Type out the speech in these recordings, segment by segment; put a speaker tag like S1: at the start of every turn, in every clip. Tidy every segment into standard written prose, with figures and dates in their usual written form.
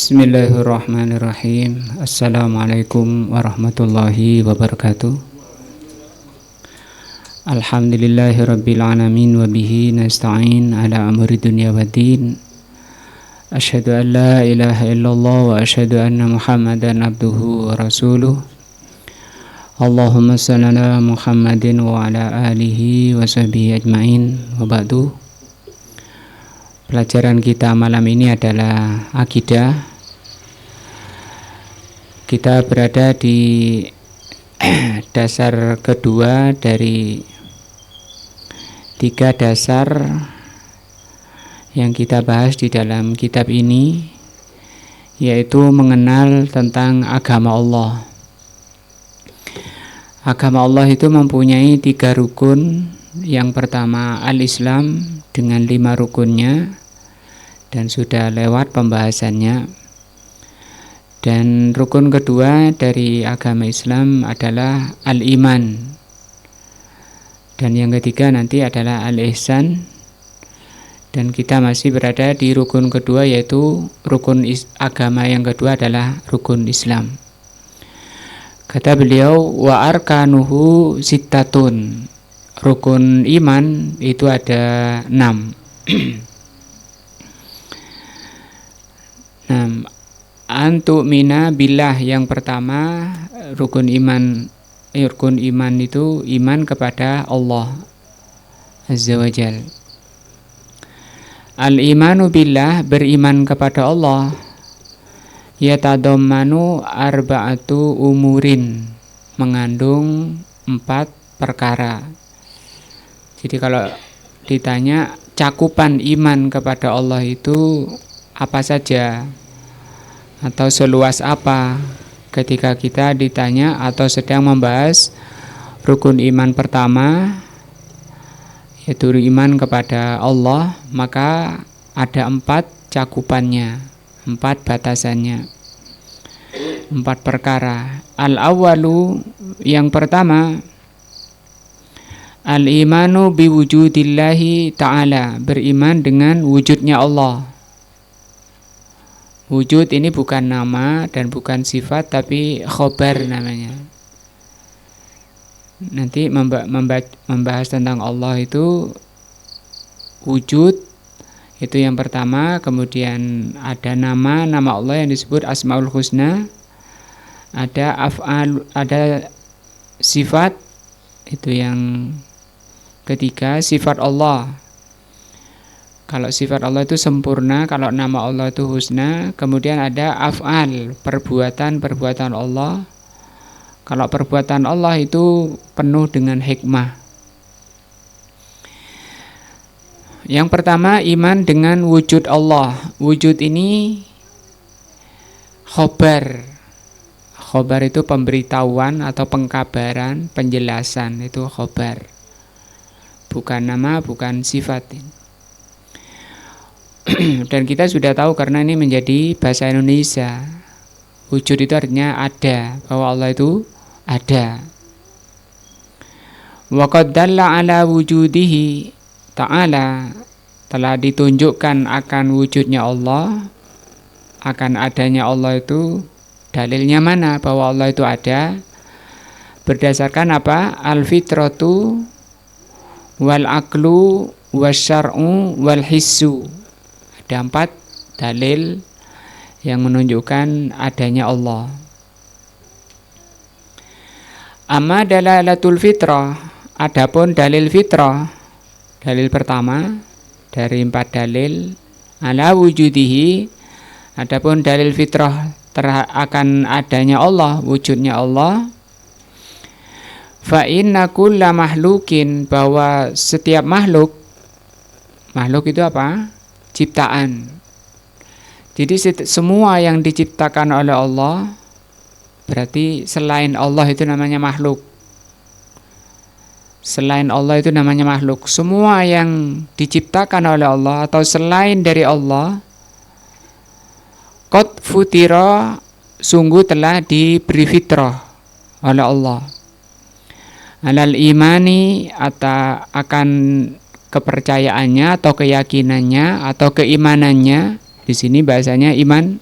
S1: Bismillahirrahmanirrahim. Assalamualaikum warahmatullahi wabarakatuh. Alhamdulillahirabbil alamin wa bihi nasta'in ala amri dunya waddin. Asyhadu an la ilaha illallah wa asyhadu anna Muhammadan abduhu wa rasuluh. Allahumma shalli ala Muhammadin wa ala alihi wa sahbihi ajmain. Wa ba'du. Pelajaran kita malam ini adalah akidah. Kita berada di dasar kedua dari 3 dasar yang kita bahas di dalam kitab ini, yaitu mengenal tentang agama Allah. Agama Allah itu mempunyai 3 rukun. Yang pertama al-Islam dengan 5 rukunnya, dan sudah lewat pembahasannya. Dan rukun kedua dari agama Islam adalah al-iman, dan yang ketiga nanti adalah al-ihsan. Dan kita masih berada di rukun kedua, yaitu rukun agama yang kedua adalah rukun Islam. Kata beliau, wa arkanuhu sittatun. Rukun iman itu ada 6. Antu mina billah, yang pertama rukun iman itu iman kepada Allah Azza wa Jal. Al-imanu billah, beriman kepada Allah, yatadammanu arba'atu umurin, mengandung 4 perkara. Jadi kalau ditanya cakupan iman kepada Allah itu apa saja atau seluas apa, ketika kita ditanya atau sedang membahas rukun iman pertama, yaitu iman kepada Allah, maka ada 4 cakupannya, 4 batasannya, 4 perkara. Al-awwalu, yang pertama, al-imanu biwujudillahi ta'ala, beriman dengan wujudnya Allah. Wujud ini bukan nama dan bukan sifat, tapi khobar namanya. Nanti membahas tentang Allah itu wujud, itu yang pertama. Kemudian ada nama Allah yang disebut Asmaul Husna. Ada af'al, ada sifat, itu yang ketiga, sifat Allah. Kalau sifat Allah itu sempurna, kalau nama Allah itu husna. Kemudian ada af'al, perbuatan Allah. Kalau perbuatan Allah itu penuh dengan hikmah. Yang pertama, iman dengan wujud Allah. Wujud ini khobar. Khobar itu pemberitahuan atau pengkabaran, penjelasan, itu khobar. Bukan nama, bukan sifat. Dan kita sudah tahu karena ini menjadi bahasa Indonesia. Wujud itu artinya ada, bahwa Allah itu ada. Wa qad dalla ala wujudihi ta'ala, telah ditunjukkan akan wujudnya Allah, akan adanya Allah itu. Dalilnya mana bahwa Allah itu ada? Berdasarkan apa? Al-fitratu wal aqlu wasyar'u wal hissu. Ada 4 dalil yang menunjukkan adanya Allah. Amma dalalatul fitrah, adapun dalil fitrah, dalil pertama dari 4 dalil ala wujudihi, adapun dalil fitrah akan adanya Allah, wujudnya Allah. Fa inna kulla mahlukin, bahwa setiap makhluk itu apa? Ciptaan. Jadi semua yang diciptakan oleh Allah, berarti selain Allah itu namanya makhluk. Selain Allah itu namanya makhluk. Semua yang diciptakan oleh Allah atau selain dari Allah, qad futira, sungguh telah diberi fitrah oleh Allah. Alal imani, atau akan kepercayaannya atau keyakinannya atau keimanannya. Di sini bahasanya iman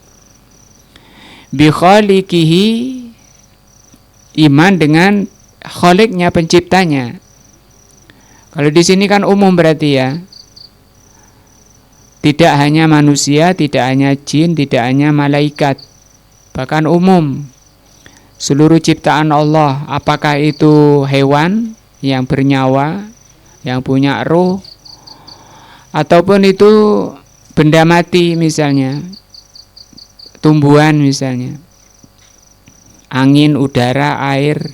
S1: bi khaliqihi, iman dengan Khaliqnya, penciptanya. Kalau di sini kan umum berarti ya. Tidak hanya manusia, tidak hanya jin, tidak hanya malaikat, bahkan umum. Seluruh ciptaan Allah, apakah itu hewan yang bernyawa, yang punya ruh, ataupun itu benda mati misalnya, tumbuhan misalnya, angin, udara, air,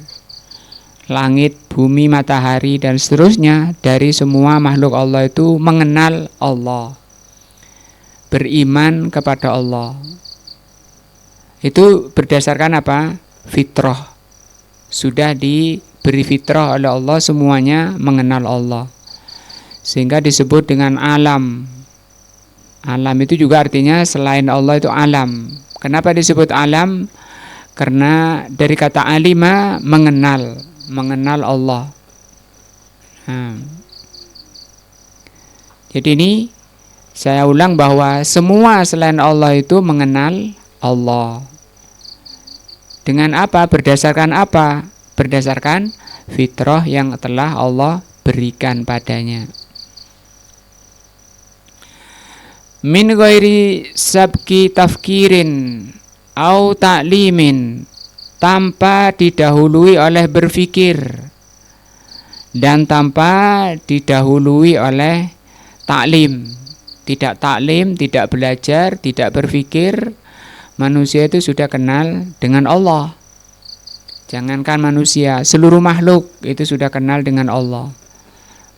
S1: langit, bumi, matahari, dan seterusnya, dari semua makhluk Allah itu mengenal Allah, beriman kepada Allah. Itu berdasarkan apa? Fitrah. Sudah diberi fitrah oleh Allah, semuanya mengenal Allah, sehingga disebut dengan alam. Alam itu juga artinya selain Allah itu alam. Kenapa disebut alam? Karena dari kata alima, mengenal Allah. Jadi ini saya ulang bahwa semua selain Allah itu mengenal Allah. Dengan apa? Berdasarkan apa? Berdasarkan fitrah yang telah Allah berikan padanya. Min ghairi sabki tafkirin au ta'limin, tanpa didahului oleh berfikir dan tanpa didahului oleh taklim. Tidak taklim, tidak belajar, tidak berfikir, manusia itu sudah kenal dengan Allah. Jangankan manusia, seluruh makhluk itu sudah kenal dengan Allah.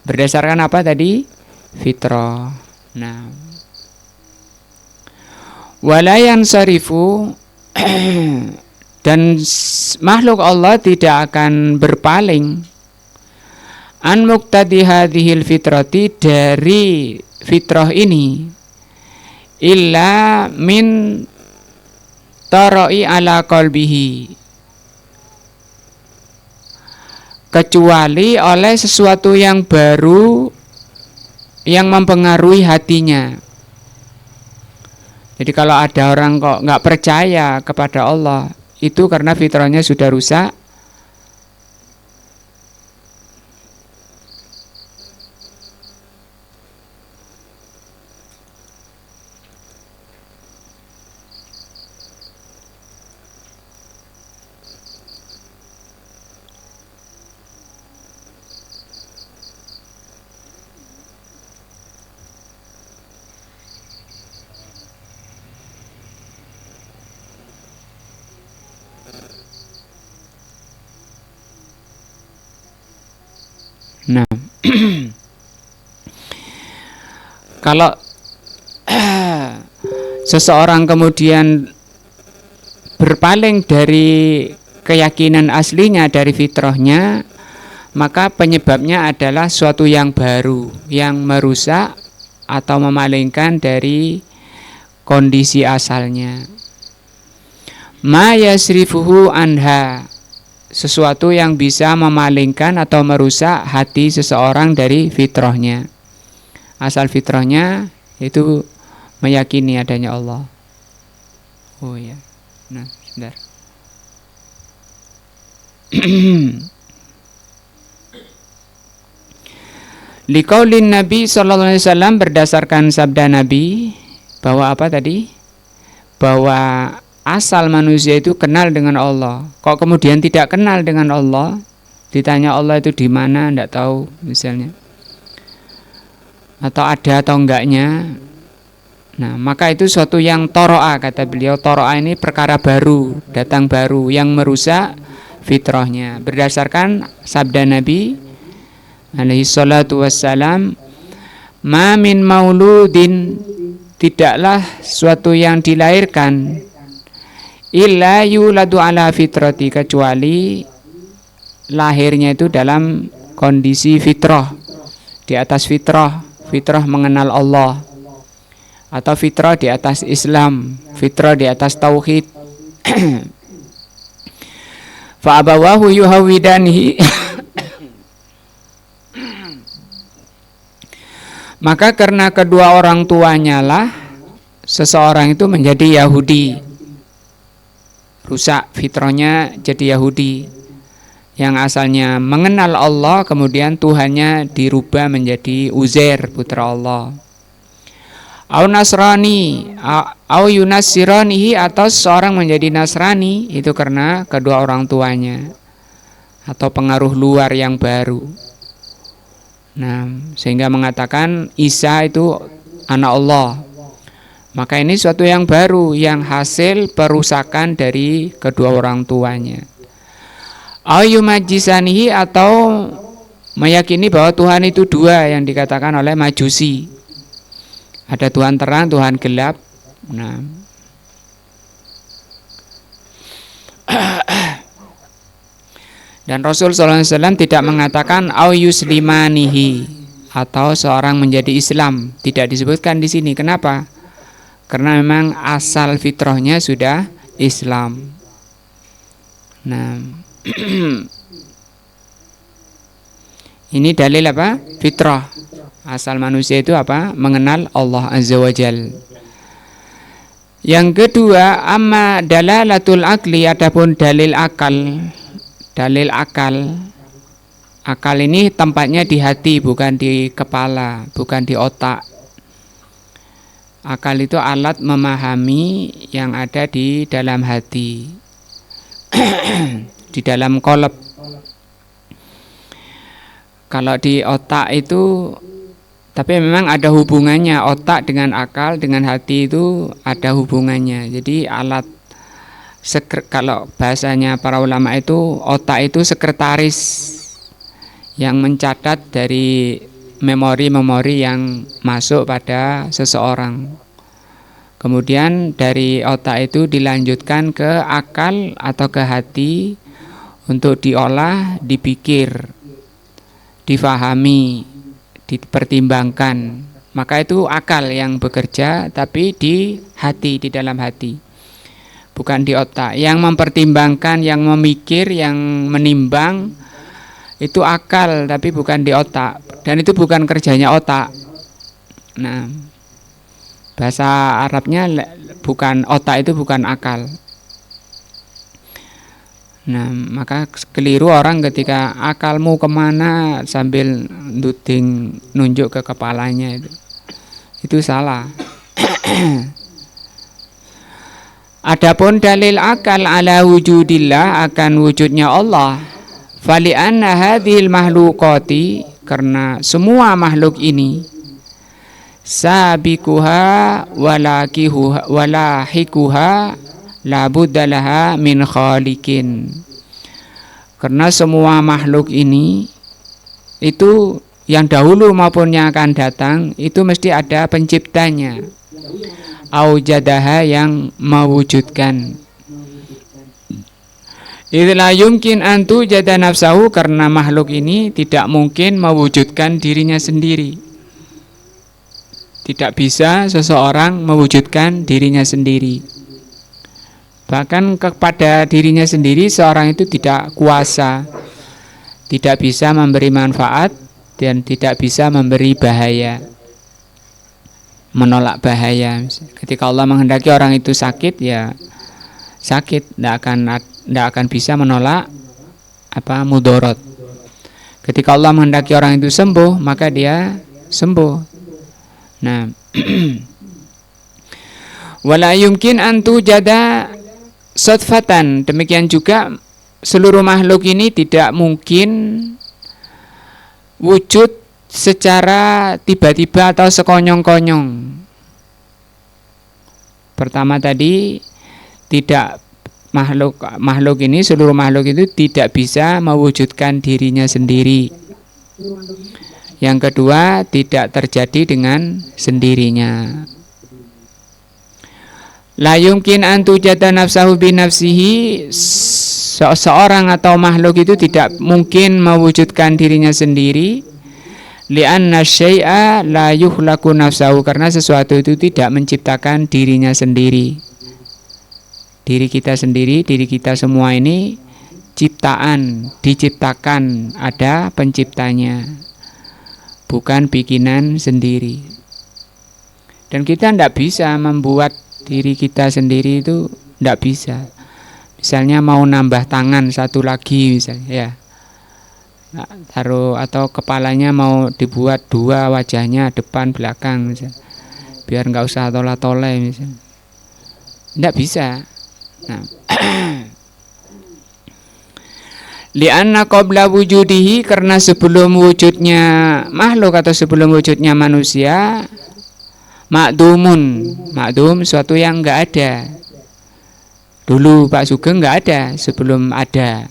S1: Berdasarkan apa tadi? Fitrah. Nah, walayan sarifu, dan makhluk Allah tidak akan berpaling an muqtadi hadhil fitrati, dari fitrah ini, illa min tarai ala qalbihi, kecuali oleh sesuatu yang baru yang mempengaruhi hatinya. Jadi kalau ada orang kok nggak percaya kepada Allah, itu karena fitrahnya sudah rusak. Nah, kalau seseorang kemudian berpaling dari keyakinan aslinya, dari fitrahnya, maka penyebabnya adalah suatu yang baru, yang merusak atau memalingkan dari kondisi asalnya. Ma yasrifuhu anha, sesuatu yang bisa memalingkan atau merusak hati seseorang dari fitrahnya. Asal fitrahnya itu meyakini adanya Allah. Oh ya, nah sebentar. Liqaulin Nabi sallallahu alaihi wasallam, berdasarkan sabda Nabi bahwa apa tadi? Bahwa asal manusia itu kenal dengan Allah. Kok kemudian tidak kenal dengan Allah? Ditanya Allah itu di mana, tidak tahu misalnya. Atau ada atau enggaknya. Nah, maka itu suatu yang toro'a, kata beliau. Toro'a ini perkara baru, datang baru, yang merusak fitrahnya. Berdasarkan sabda Nabi alaihi salatu wassalam, ma min mauludin, tidaklah suatu yang dilahirkan, illa yuladu ala fitrati, kecuali lahirnya itu dalam kondisi fitrah, di atas fitrah, fitrah mengenal Allah, atau fitrah di atas Islam, fitrah di atas tauhid. Fa abawahu yuhawidanihi, maka karena kedua orang tuanya lah seseorang itu menjadi Yahudi. rusak fitrahnya jadi Yahudi. Yang asalnya mengenal Allah, kemudian Tuhannya dirubah menjadi Uzair, putra Allah. Au Nasrani, au Yunasiranihi, atau seorang menjadi Nasrani, itu karena kedua orang tuanya atau pengaruh luar yang baru. Nah, sehingga mengatakan Isa itu anak Allah. Maka ini suatu yang baru, yang hasil perusakan dari kedua orang tuanya. Au majisanihi, atau meyakini bahwa Tuhan itu dua, yang dikatakan oleh Majusi. Ada Tuhan terang, Tuhan gelap. Nah, dan Rasul SAW tidak mengatakan au yuslimanihi, atau seorang menjadi Islam. Tidak disebutkan di sini. Kenapa? Karena memang asal fitrahnya sudah Islam. Nah, ini dalil apa? Fitrah. Asal manusia itu apa? Mengenal Allah Azza wa Jal. Yang kedua, amma dalalatul akli, adapun dalil akal. Dalil akal. Akal ini tempatnya di hati, bukan di kepala, bukan di otak. Akal itu alat memahami yang ada di dalam hati. Di dalam qalb. Kalau di otak itu, tapi memang ada hubungannya, otak dengan akal dengan hati itu ada hubungannya. Jadi alat kalau bahasanya para ulama itu, otak itu sekretaris yang mencatat dari memori-memori yang masuk pada seseorang. Kemudian dari otak itu dilanjutkan ke akal atau ke hati untuk diolah, dipikir, difahami, dipertimbangkan. Maka itu akal yang bekerja, tapi di hati, di dalam hati, bukan di otak. Yang mempertimbangkan, yang memikir, yang menimbang, itu akal, tapi bukan di otak. Dan itu bukan kerjanya otak. Nah, bahasa Arabnya bukan otak, itu bukan akal. Nah, maka keliru orang ketika akalmu kemana sambil nunjuk ke kepalanya, itu salah. Adapun dalil akal ala wujudillah, akan wujudnya Allah, fali anna hadhil mahluqati, karena semua makhluk ini, sabikuha walahikuha la buddalaha min khaliqin, karena semua makhluk ini itu yang dahulu maupun yang akan datang itu mesti ada penciptanya, aujadaha, yang mewujudkan. Idla yumkin antu jada nafsahu, karena makhluk ini tidak mungkin mewujudkan dirinya sendiri. Tidak bisa seseorang mewujudkan dirinya sendiri. Bahkan kepada dirinya sendiri seorang itu tidak kuasa, tidak bisa memberi manfaat, dan tidak bisa memberi bahaya, menolak bahaya. Ketika Allah menghendaki orang itu sakit, ya sakit, tidak akan bisa menolak mudorot. Ketika Allah menghendaki orang itu sembuh, maka dia sembuh. Nah, wala yumkin antu jada sodfatan, demikian juga seluruh makhluk ini tidak mungkin wujud secara tiba-tiba atau sekonyong-konyong. Pertama tadi, tidak makhluk ini, seluruh makhluk itu tidak bisa mewujudkan dirinya sendiri. Yang kedua, tidak terjadi dengan sendirinya. La yumkin an tujada nafsahu bi nafsihi, seorang atau makhluk itu tidak mungkin mewujudkan dirinya sendiri. Li'anna syai'a la yukhlaqu nafsahu, karena sesuatu itu tidak menciptakan dirinya sendiri. Diri kita sendiri, diri kita semua ini ciptaan, diciptakan, ada penciptanya, bukan bikinan sendiri. Dan kita tidak bisa membuat diri kita sendiri, itu tidak bisa. Misalnya mau nambah tangan satu lagi misalnya ya. Nah, taruh atau kepalanya mau dibuat dua wajahnya depan belakang misalnya. Biar nggak usah tola-tole misalnya. Tidak bisa. Nah. Lianna qabla wujudihi, karena sebelum wujudnya makhluk atau sebelum wujudnya manusia, makdum suatu yang nggak ada. Dulu Pak Sugeng nggak ada sebelum ada.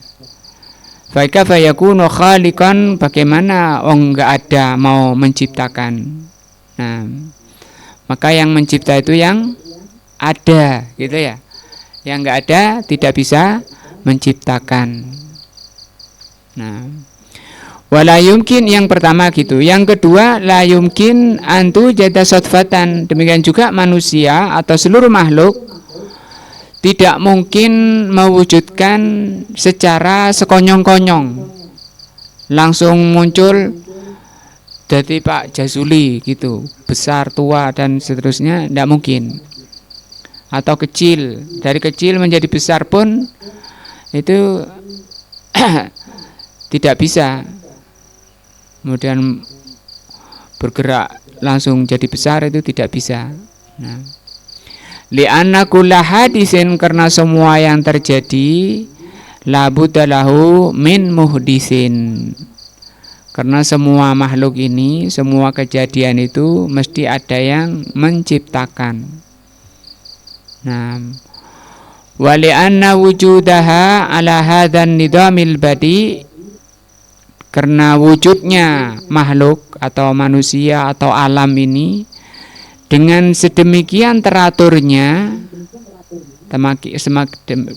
S1: Fakaifa yakunu khaliqan, bagaimana nggak ada mau menciptakan. Nah, maka yang mencipta itu yang ada, gitu ya. Yang nggak ada tidak bisa menciptakan. Nah, wala yumkin yang pertama gitu. Yang kedua, la yumkin antu jada sodfatan. Demikian juga manusia atau seluruh makhluk tidak mungkin mewujudkan secara sekonyong-konyong. Langsung muncul jadi Pak Jazuli gitu, besar, tua dan seterusnya, tidak mungkin. Atau kecil, dari kecil menjadi besar pun itu tidak bisa. Kemudian bergerak langsung jadi besar itu tidak bisa. Nah, li'anna kulla hadisin, karena semua yang terjadi la budda lahu min muhdisin. Karena semua makhluk ini, semua kejadian itu mesti ada yang menciptakan. Nah, wa li'anna wujudaha ala hadzan nidamil badi, karena wujudnya makhluk atau manusia atau alam ini dengan sedemikian teraturnya,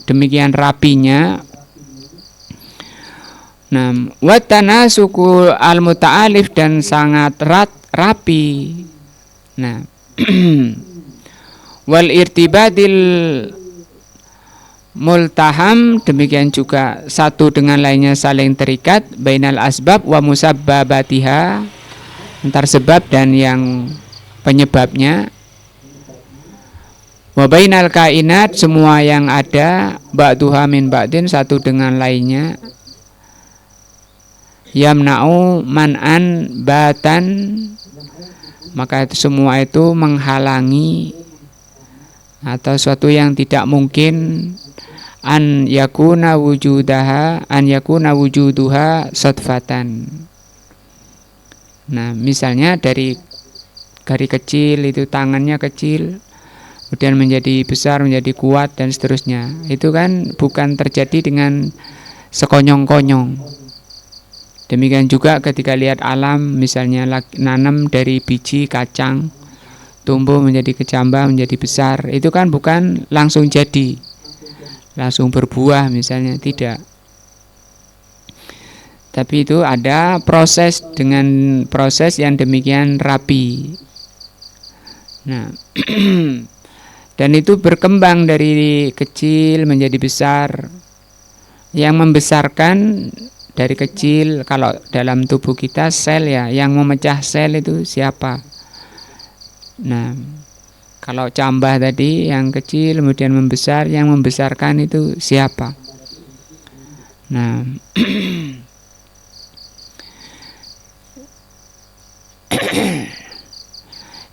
S1: demikian rapinya. Nah, watana suku al muta'alif, dan sangat rapi. Nah, wal irtibadil multaham, demikian juga satu dengan lainnya saling terikat, bainal asbab wa musabbabatiha, antar sebab dan yang penyebabnya, wa bainal kainat, semua yang ada, ba'duha min ba'din, satu dengan lainnya, yamna'u man'an batan, maka itu semua itu menghalangi atau suatu yang tidak mungkin an yakuna wujuduha sodfatan. Nah, misalnya dari kecil itu tangannya kecil, kemudian menjadi besar, menjadi kuat dan seterusnya. Itu kan bukan terjadi dengan sekonyong-konyong. Demikian juga ketika lihat alam, misalnya nanam dari biji kacang, tumbuh menjadi kecambah, menjadi besar, itu kan bukan langsung jadi, langsung berbuah misalnya, tidak. Tapi itu ada proses, dengan proses yang demikian rapi. Nah, dan itu berkembang dari kecil menjadi besar. Yang membesarkan dari kecil, kalau dalam tubuh kita sel ya, yang memecah sel itu siapa? Nah, kalau cambah tadi yang kecil kemudian membesar, yang membesarkan itu siapa? Nah,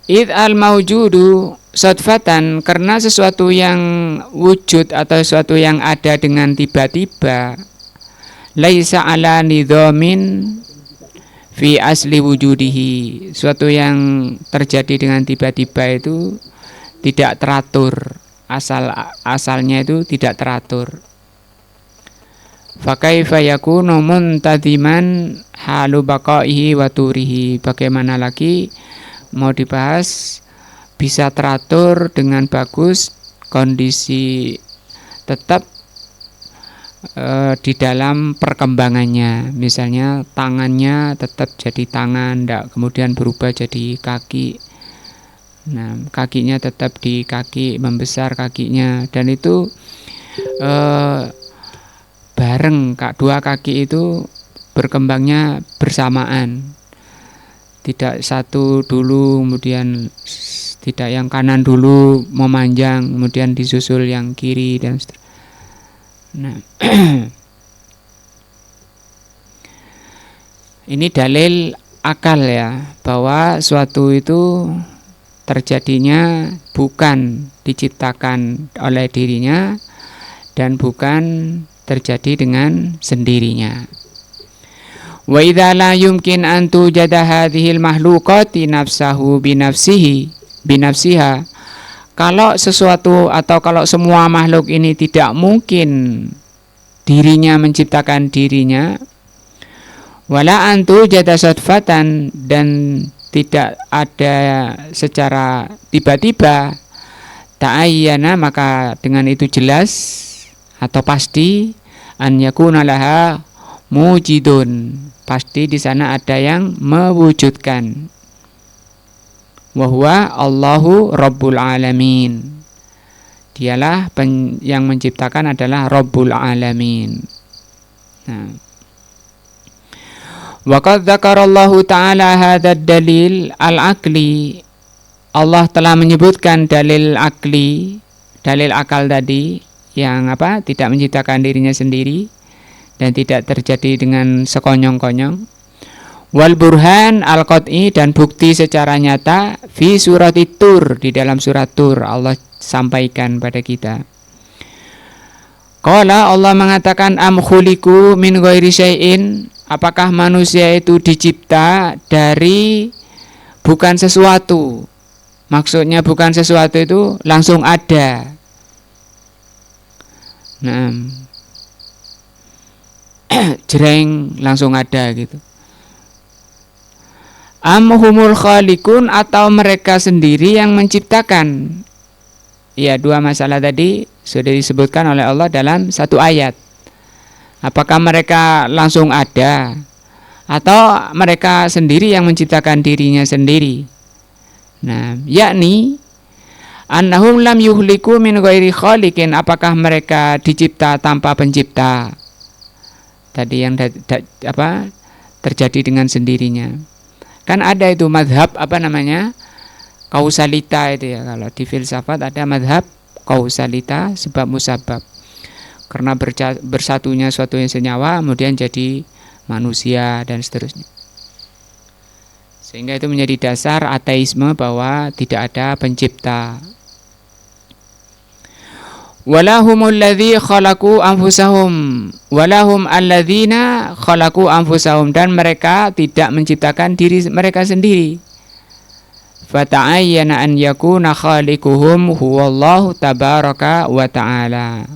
S1: id al maujudu sodfatan, karena sesuatu yang wujud atau sesuatu yang ada dengan tiba-tiba, laisa ala nidhamin fi asli wujudihi, suatu yang terjadi dengan tiba-tiba itu tidak teratur, asalnya itu tidak teratur. Fa kaifa yakunu muntadiman halu baqaihi wa turihi, bagaimana lagi mau dibahas bisa teratur dengan bagus kondisi tetap di dalam perkembangannya, misalnya tangannya tetap jadi tangan, tidak kemudian berubah jadi kaki. Nah, kakinya tetap di kaki, membesar kakinya, dan itu bareng, dua kaki itu berkembangnya bersamaan, tidak satu dulu kemudian tidak yang kanan dulu memanjang kemudian disusul yang kiri dan seterusnya. Nah, ini dalil akal ya, bahwa suatu itu terjadinya bukan diciptakan oleh dirinya dan bukan terjadi dengan sendirinya. Wa idza la yumkin an tujada hadhil makhluqati nafsahu binafsiha. Kalau sesuatu atau kalau semua makhluk ini tidak mungkin dirinya menciptakan dirinya, wala an tujada sadfatan, dan tidak ada secara tiba-tiba, ta'ayyana, maka dengan itu jelas atau pasti, an yakuna laha mujidun, pasti di sana ada yang mewujudkan. Wa huwa Allahu Rabbul Alamin. Dialah yang menciptakan adalah Rabbul Alamin. Nah, wa qad dzakarallahu ta'ala hadzal dalil al-aqli. Allah telah menyebutkan dalil akli, dalil akal tadi yang tidak menciptakan dirinya sendiri dan tidak terjadi dengan sekonyong-konyong. Wal burhan al-qat'i, dan bukti secara nyata fi surat Tur, di dalam surat Tur Allah sampaikan pada kita. Qala, Allah mengatakan, am khuliqu min ghairi syai'in, apakah manusia itu dicipta dari bukan sesuatu. Maksudnya bukan sesuatu itu langsung ada. Nah, jreng langsung ada gitu. Am humul khaliqun, atau mereka sendiri yang menciptakan. Ya, dua masalah tadi sudah disebutkan oleh Allah dalam satu ayat. Apakah mereka langsung ada atau mereka sendiri yang menciptakan dirinya sendiri? Nah, yakni annahum lam yuhliku min ghairi khaliqin, apakah mereka dicipta tanpa pencipta? Tadi yang terjadi dengan sendirinya. Kan ada itu madhab kausalita itu ya, kalau di filsafat ada madhab kausalita, sebab musabab. Karena bersatunya suatu yang senyawa kemudian jadi manusia dan seterusnya. Sehingga itu menjadi dasar ateisme bahwa tidak ada pencipta. Walahumul ladzi khalaqu anfusahum walahum alladzina khalaqu anfusahum, dan mereka tidak menciptakan diri mereka sendiri. Fata'ayyana an yakuna khaliquhum huwallahu tabaraka wa ta'ala,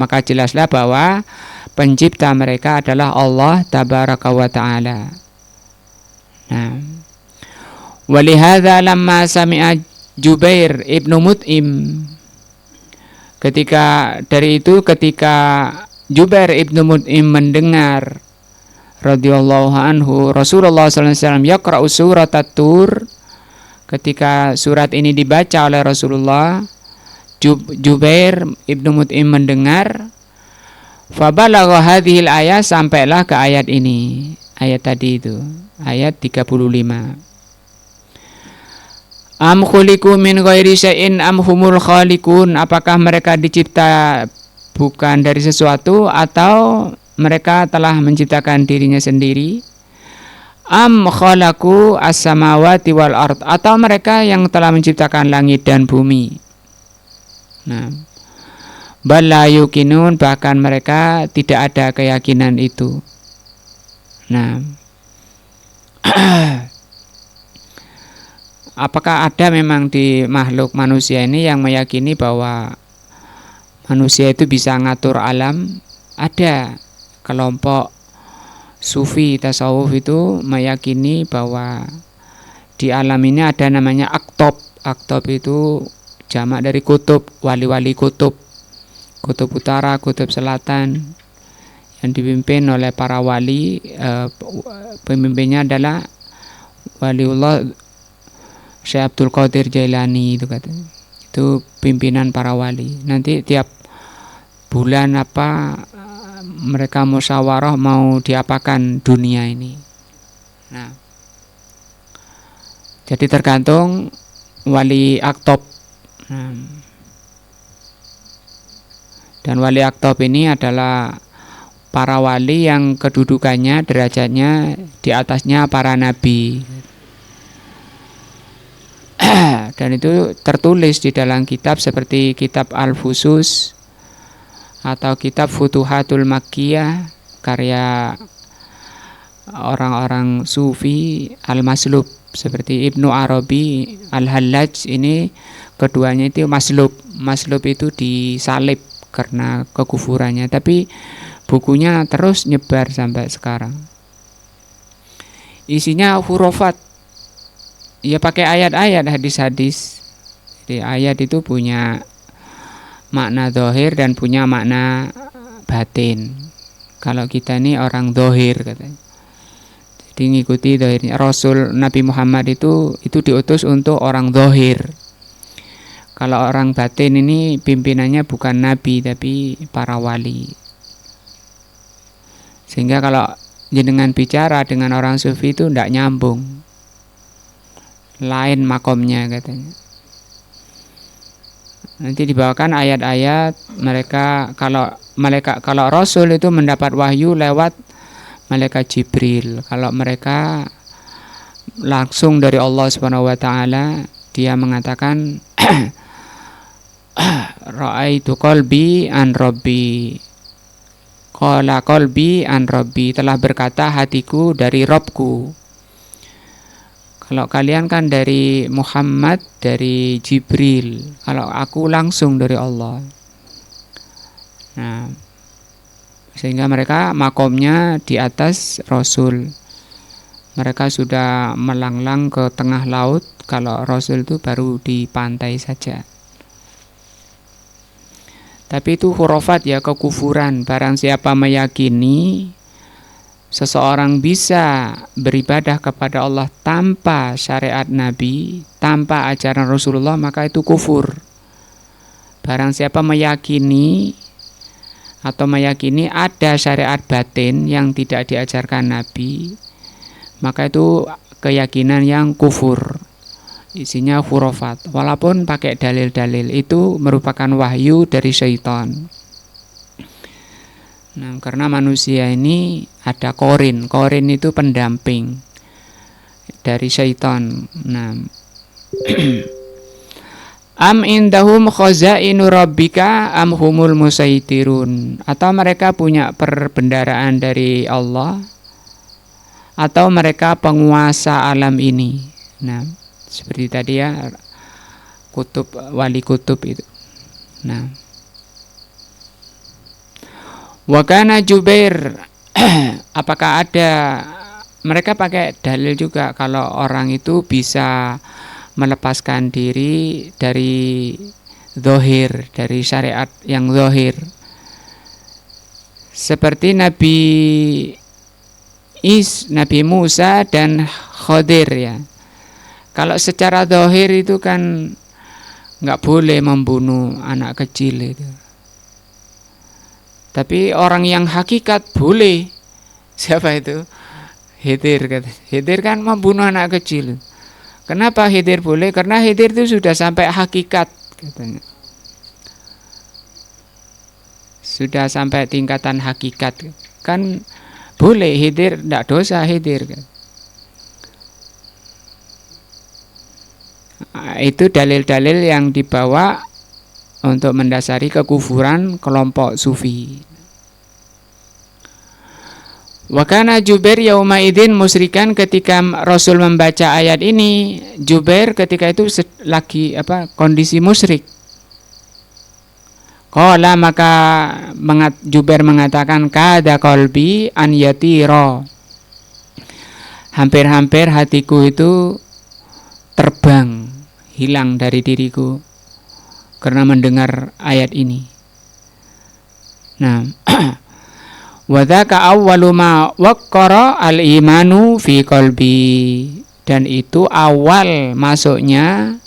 S1: maka jelaslah bahwa pencipta mereka adalah Allah tabaraka wa ta'ala. Nah, walihadza lamma sami'a Jubair ibnu Mut'im, ketika Jubair ibnu Mut'im mendengar radhiyallahu anhu Rasulullah sallallahu alaihi wasallam yaqra'u surat At-Tur, ketika surat ini dibaca oleh Rasulullah, Jubair ibnu Mut'im mendengar, fabalagha hadhil ayat, sampailah ke ayat ini, ayat tadi itu, ayat 35. Am khuliqu min ghairi syai'in am humul khaliqun, apakah mereka dicipta bukan dari sesuatu atau mereka telah menciptakan dirinya sendiri? Am khalaqu as-samawati wal ard, atau mereka yang telah menciptakan langit dan bumi. Nah, bal la yuqinun, bahkan mereka tidak ada keyakinan itu. Nah, apakah ada memang di makhluk manusia ini yang meyakini bahwa manusia itu bisa ngatur alam? Ada kelompok sufi tasawuf itu meyakini bahwa di alam ini ada namanya aktob. Aktob itu jamak dari kutub, wali-wali kutub. Kutub utara, kutub selatan, yang dipimpin oleh para wali. Pemimpinnya adalah waliullah Syekh Abdul Qadir Jailani, itu katanya. Itu pimpinan para wali. Nanti tiap bulan mereka musyawarah mau diapakan dunia ini. Nah, jadi tergantung wali aktob. Nah, Dan wali aktab ini adalah para wali yang kedudukannya, derajatnya di atasnya para nabi. Dan itu tertulis di dalam kitab seperti kitab Al-Fusus atau kitab Futuhatul Makkiyah karya orang-orang Sufi Al-Maslub seperti Ibnu Arabi, Al-Hallaj. Ini keduanya itu maslub. Maslub itu disalib karena kekufurannya, tapi bukunya terus nyebar sampai sekarang. Isinya hurufat, ya pakai ayat-ayat, hadis-hadis. Jadi ayat itu punya makna zahir dan punya makna batin. Kalau kita ini orang zahir katanya, jadi ngikuti zahirnya. Rasul Nabi Muhammad itu diutus untuk orang zahir. Kalau orang batin ini pimpinannya bukan nabi tapi para wali. Sehingga kalau jenengan bicara dengan orang sufi itu tidak nyambung, lain makomnya katanya. Nanti dibawakan ayat-ayat mereka. Kalau Rasul itu mendapat wahyu lewat malaikat Jibril. Kalau mereka langsung dari Allah Subhanahu wa taala, dia mengatakan ra'aitu qalbi an rabbi. Qala qalbi an rabbi, telah berkata hatiku dari Rabbku. Kalau kalian kan dari Muhammad, dari Jibril. Kalau aku langsung dari Allah. Nah, sehingga mereka makomnya di atas Rasul. Mereka sudah melanglang ke tengah laut. Kalau Rasul itu baru di pantai saja. Tapi itu khurafat ya, kekufuran. Barang siapa meyakini seseorang bisa beribadah kepada Allah tanpa syariat Nabi, tanpa ajaran Rasulullah, maka itu kufur. Barang siapa meyakini ada syariat batin yang tidak diajarkan Nabi, maka itu keyakinan yang kufur. Isinya khurafat, walaupun pakai dalil-dalil, itu merupakan wahyu dari syaitan. Nah, karena manusia ini ada korin itu pendamping dari syaitan. Nah, am indahum khazainu rabbika am humul musaitirun, atau mereka punya perbendaharaan dari Allah, atau mereka penguasa alam ini. Nah, seperti tadi ya, kutub, wali kutub itu. Nah, wa kana Jubair apakah ada, mereka pakai dalil juga kalau orang itu bisa melepaskan diri dari zahir, dari syariat yang zahir. Seperti Nabi Musa dan Khadir ya. Kalau secara zahir itu kan nggak boleh membunuh anak kecil itu. Tapi orang yang hakikat boleh. Siapa itu? Khidir. Khidir kan membunuh anak kecil. Kenapa Khidir boleh? Karena Khidir itu sudah sampai hakikat katanya. Sudah sampai tingkatan hakikat. Kan boleh Khidir, tidak dosa Khidir kan. Itu dalil-dalil yang dibawa untuk mendasari kekufuran kelompok sufi. Wa kana Jubair yauma idzin musyrikan, ketika Rasul membaca ayat ini, Jubair ketika itu lagi kondisi musyrik. Qala, maka Jubair mengatakan kada qalbi an yatira. Hampir-hampir hatiku itu terbang, hilang dari diriku karena mendengar ayat ini. Nah, wa dzaka awwalu ma waqqara al-imanu fi qalbi, dan itu awal masuknya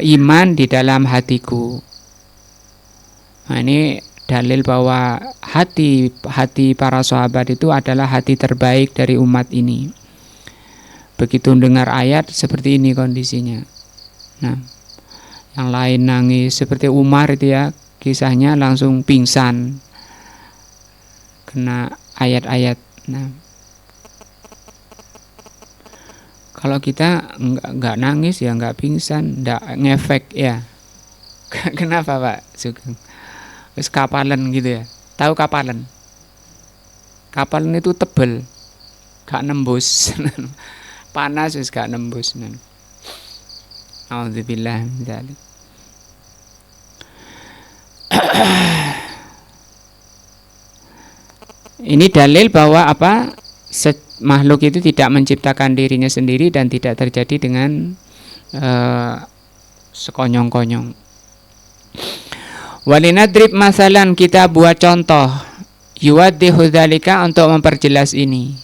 S1: iman di dalam hatiku. Nah, ini dalil bahwa hati para sahabat itu adalah hati terbaik dari umat ini. Begitu dengar ayat seperti ini kondisinya. Nah, yang lain nangis seperti Umar itu ya, kisahnya langsung pingsan kena ayat-ayat. Nah, kalau kita nggak nangis ya nggak pingsan, nggak ngefek ya. Kenapa Pak Sugeng? Wis kapalan gitu ya. Tahu kapalan? Kapalan itu tebel, gak nembus. Panas wis gak nembus. Auzubillah min dzalik. Ini dalil bahwa apa? Makhluk itu tidak menciptakan dirinya sendiri dan tidak terjadi dengan sekonyong-konyong. Walinadrib masalan, kita buat contoh yuwaddihu dzalika untuk memperjelas ini.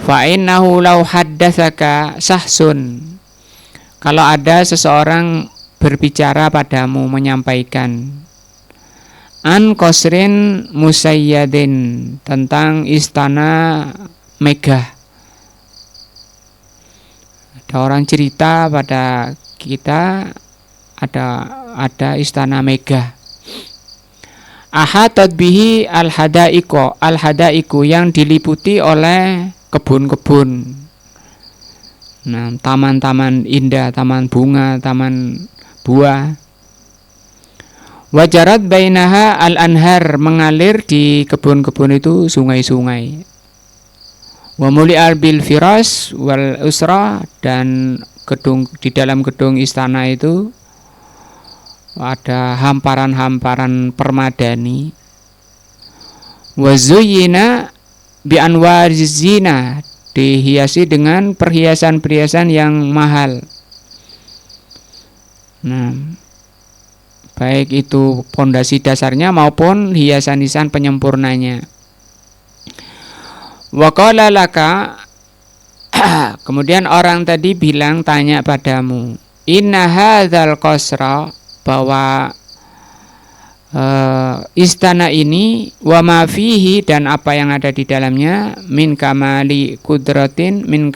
S1: Fa innahu law haddatsaka sahsun, kalau ada seseorang berbicara padamu, menyampaikan an qasrin musayyadin, tentang istana megah. Ada orang cerita pada kita ada istana megah. Ahatat bihi al-hadaiku, yang diliputi oleh kebun-kebun. Nah, taman-taman indah, taman bunga, taman buah. Wajarat bainaha al-anhar, mengalir di kebun-kebun itu sungai-sungai. Wa muli'al bil firas wal usra, dan di dalam gedung istana itu ada hamparan-hamparan permadani. Wa zuyyina bi anwar zina, dihiasi dengan perhiasan-perhiasan yang mahal. Nah, baik itu pondasi dasarnya maupun hiasan-hiasan penyempurnanya. Wa qala laka, kemudian orang tadi bilang, tanya padamu, inna hadzal qasra, bahwa istana ini, wa ma fihi, dan apa yang ada di dalamnya, min kamali kudratin, min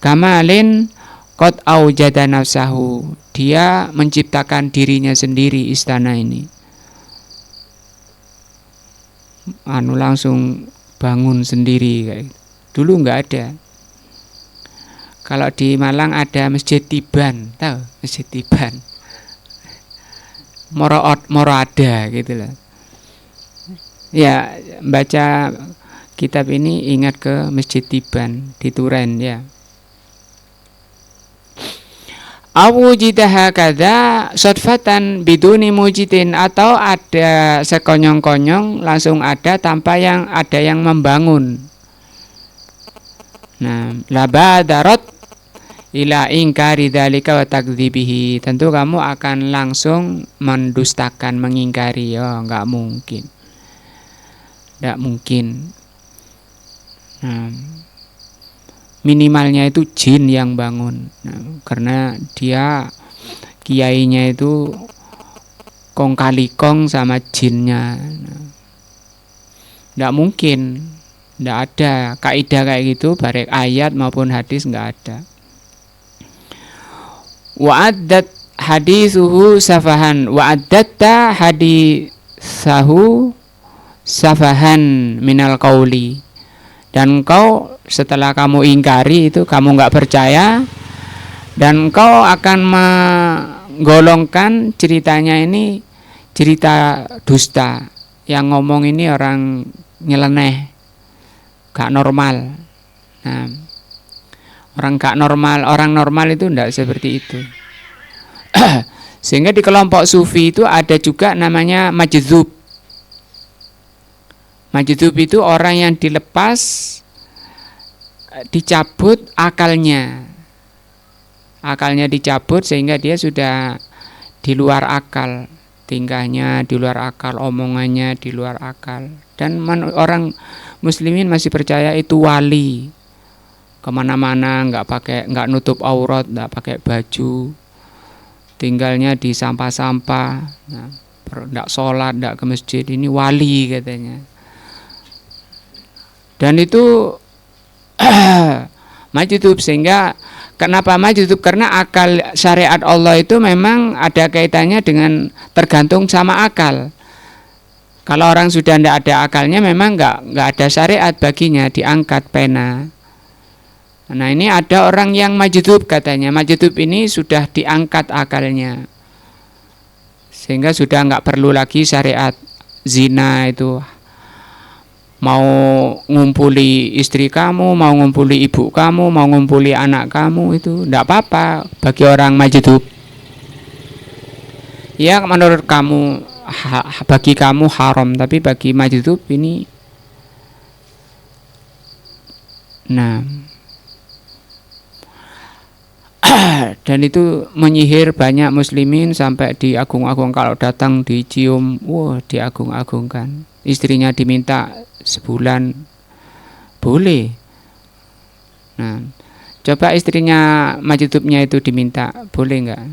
S1: kamalin qad aujada nafsahu, dia menciptakan dirinya sendiri istana ini. Langsung bangun sendiri kayak. Dulu nggak ada. Kalau di Malang ada Masjid Tiban, tahu Masjid Tiban? Moro ada gitu loh. Ya, baca kitab ini ingat ke Masjid Tiban di Turen ya. Awujidaha kada sodfatan biduni mujidin, atau ada sekonyong-konyong langsung ada tanpa ada yang membangun. Nah, labadarat ila ingkari dzalika wa takdzibihi, tentu kamu akan langsung mendustakan, mengingkari. Enggak mungkin. Enggak mungkin. Nah, minimalnya itu jin yang bangun. Nah, karena dia kiainya itu kong kali kong sama jinnya. Nah, enggak mungkin. Enggak ada kaidah kayak gitu, baik ayat maupun hadis enggak ada. Wa'addat hadisuhu safahan, wa'addatta hadisahu safahan minal qauli, dan engkau setelah kamu ingkari itu, kamu nggak percaya, dan engkau akan menggolongkan ceritanya ini cerita dusta, yang ngomong ini orang nyeleneh, gak normal. Nah, orang normal itu enggak seperti itu. Sehingga di kelompok sufi itu ada juga namanya majdzub. Majdzub itu orang yang dilepas, dicabut akalnya. Akalnya dicabut sehingga dia sudah di luar akal, tingkahnya di luar akal, omongannya di luar akal. Dan orang muslimin masih percaya itu wali. Kemana-mana nggak nutup aurat, nggak pakai baju, tinggalnya di sampah-sampah, nah, nggak sholat, nggak ke masjid, ini wali katanya. Dan itu majdzub, sehingga Kenapa majdzub? Karena akal syariat Allah itu memang ada kaitannya dengan tergantung sama akal. Kalau orang sudah tidak ada akalnya, memang nggak ada syariat baginya, diangkat pena. Nah ini ada orang yang majdzub katanya, majdzub ini sudah diangkat akalnya, sehingga sudah nggak perlu lagi syariat. Zina itu mau ngumpuli istri kamu, mau ngumpuli ibu kamu, mau ngumpuli anak kamu, itu tidak apa-apa bagi orang majdzub. Ya menurut kamu, bagi kamu haram, tapi bagi majdzub ini. Nah, dan itu menyihir banyak muslimin sampai diagung-agung, kalau datang dicium, wah diagung-agungkan. Istrinya diminta sebulan boleh. Nah, coba istrinya majdzubnya itu diminta, boleh enggak?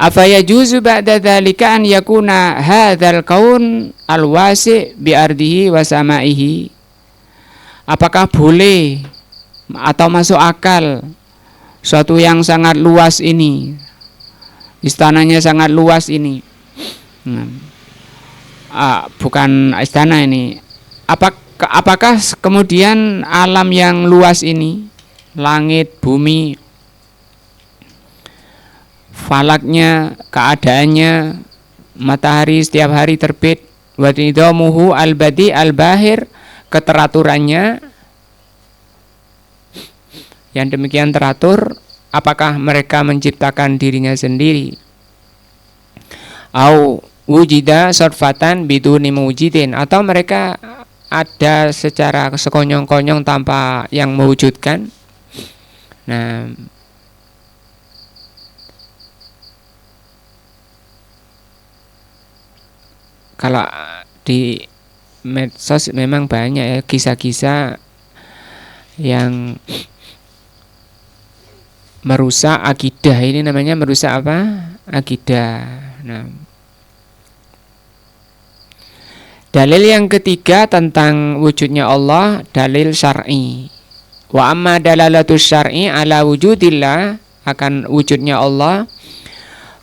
S1: Afa yajuzu ba'da dzalika an yakuna hadzal kaun alwasi' bi ardihi wa samaihi? Apakah boleh atau masuk akal suatu yang sangat luas ini, istananya sangat luas ini, bukan istana ini, apakah kemudian alam yang luas ini, langit, bumi, falaknya, keadaannya, matahari setiap hari terbit, wa nidamuhu al-badi al-bahir, keteraturannya yang demikian teratur, apakah mereka menciptakan dirinya sendiri? Au wujida sorfatan biduni mujidin, atau mereka ada secara sekonyong-konyong tanpa yang mewujudkan. Nah, kalau di medsos memang banyak ya kisah-kisah yang merusak akidah. Ini namanya merusak apa? Akidah. Nah, dalil yang ketiga tentang wujudnya Allah, dalil syar'i. Wa amma dalalatus syar'i ala wujudillah, akan wujudnya Allah,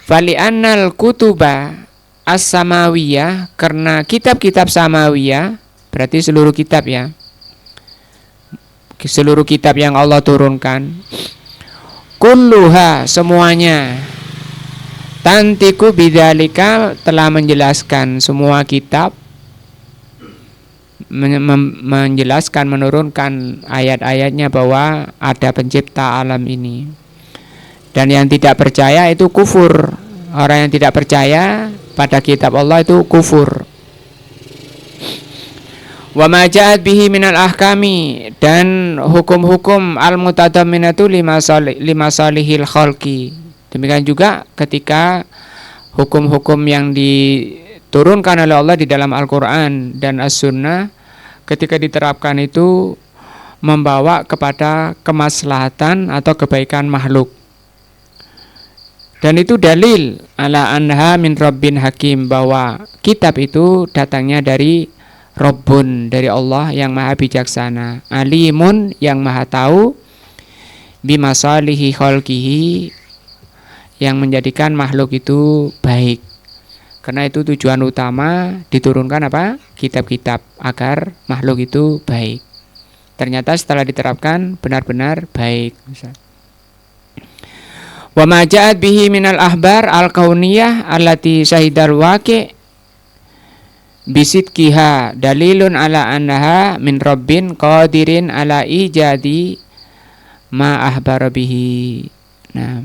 S1: fali annal kutuba as-samawiyah, karena kitab-kitab samawiyah, berarti seluruh kitab ya, seluruh kitab yang Allah turunkan, kulluha, semuanya, tantiku bidzalika, telah menjelaskan, semua kitab menjelaskan, menurunkan ayat-ayatnya bahwa ada pencipta alam ini. Dan yang tidak percaya itu kufur. Orang yang tidak percaya pada kitab Allah itu kufur. Wa ma ja'at bihi minal ahkami, dan hukum-hukum al-mutadamminatu lima salihil khalqi. Demikian juga ketika hukum-hukum yang diturunkan oleh Allah di dalam Al-Quran dan As-Sunnah, ketika diterapkan itu membawa kepada kemaslahatan atau kebaikan makhluk. Dan itu dalil ala anha min rabbin hakim, bahwa kitab itu datangnya dari Rabbun, dari Allah yang maha bijaksana, alimun, yang maha tahu, bimasalihi khalqihi, yang menjadikan makhluk itu baik. Karena itu tujuan utama diturunkan apa? Kitab-kitab, agar makhluk itu baik. Ternyata setelah diterapkan benar-benar baik. Wa ma ja'at bihi minal ahbar al-kauniyah allati syahidal waqi' bisidkiha dalilun ala annaha min rabbin qadirin ala ijadi ma ahbara bihi. Nah,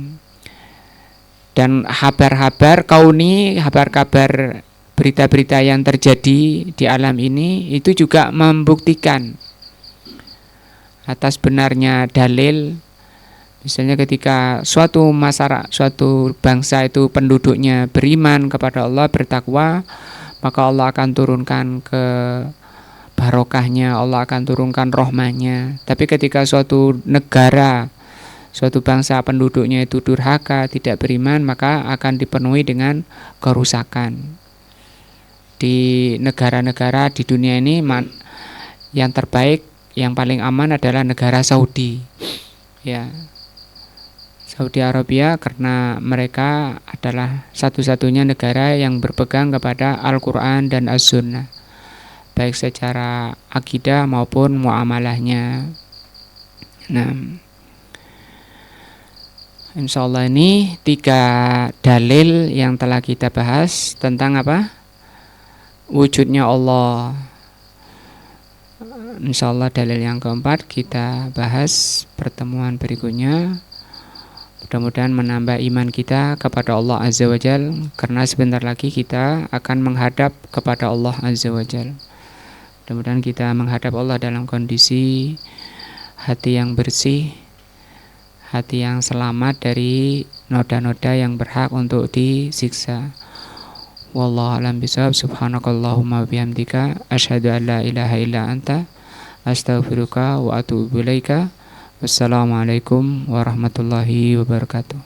S1: dan kabar-kabar kauni, kabar-kabar berita-berita yang terjadi di alam ini itu juga membuktikan atas benarnya dalil. Misalnya ketika suatu masyarakat, suatu bangsa itu penduduknya beriman kepada Allah, bertakwa, maka Allah akan turunkan ke barokahnya, Allah akan turunkan rahmanya. Tapi ketika suatu negara, suatu bangsa penduduknya itu durhaka, tidak beriman, maka akan dipenuhi dengan kerusakan. Di negara-negara di dunia ini yang terbaik, yang paling aman adalah negara Saudi. ya Saudi Arabia, karena mereka adalah satu-satunya negara yang berpegang kepada Al-Quran dan As-Sunnah, baik secara akidah maupun muamalahnya. Nah, insyaallah ini 3 dalil yang telah kita bahas tentang apa? Wujudnya Allah. Insyaallah dalil yang keempat kita bahas pertemuan berikutnya. Mudah-mudahan menambah iman kita kepada Allah Azza wa Jal, karena sebentar lagi kita akan menghadap kepada Allah Azza wa Jal. Mudah-mudahan kita menghadap Allah dalam kondisi hati yang bersih, hati yang selamat dari noda-noda yang berhak untuk disiksa. Wallahu a'lam bishawab. Subhanakallahumma bihamdika asyhadu an la ilaha illa anta astaghfiruka wa atubu ilaika. Wassalamualaikum warahmatullahi wabarakatuh.